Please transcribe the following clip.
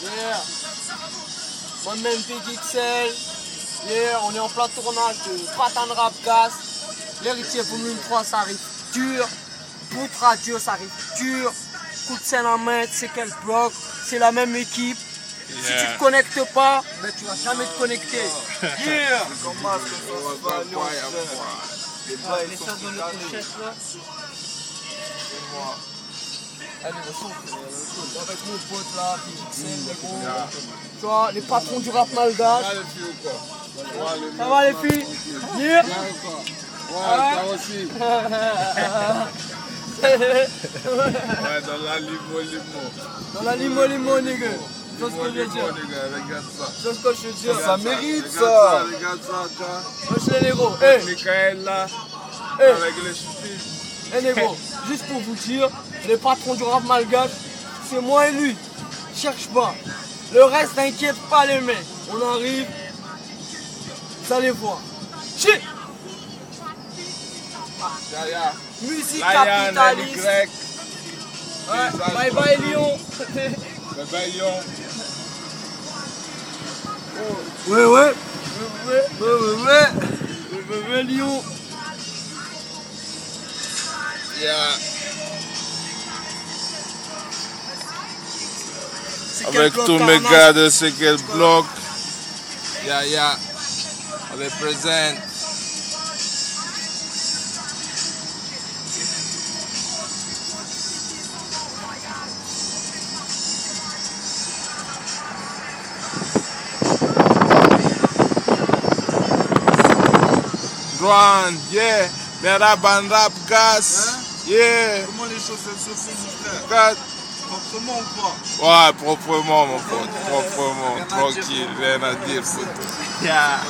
Yeah. Moi-même PXL. Yeah, on est en plein tournage de Patan Rap Gas. L'héritier volume 3, ça arrive dur. Bout radio, ça arrive dur. Coup de scène en main, c'est quel bloc. C'est la même équipe. Yeah. Si tu te connectes pas, ben tu vas jamais te connecter. Yeah. Les ça dans le pochette là. Allez, avec mon pote là, PXL, les gros. Tu vois, les patrons du rap malgache. Ça va les filles? Yeah. Ouais, ça aussi. Ouais, dans la limo. Dans la limo, nigga. C'est ce que je veux dire. Regarde ça. C'est ce que je veux dire. Ça mérite ça. Regarde ça, toi. Wesh les négros. Hey. Michael là, Hey. avec les choutis. Eh négro, juste pour vous dire, les patrons du rap malgache, c'est moi et lui. Cherche pas. Le reste, t'inquiète pas les mecs. On arrive. Vous allez voir. Shit. Yaya. Musique Lion, capitaliste. grec. Ouais. Bye bye Lyon. Bye bye Lyon. Ouais. Ouais, Lyon. Yeah. C'est quel Avec bloc tous t'as mes en gars de c'est quel bloc. Yeah. On les présente. Grand, yeah. Meraban Rap Gas. Yeah. Comment les choses se font, mon frère? Gas. Proprement ou pas? Ouais, proprement, mon pote. Proprement. Tranquille. Rien à dire, pote. Yeah.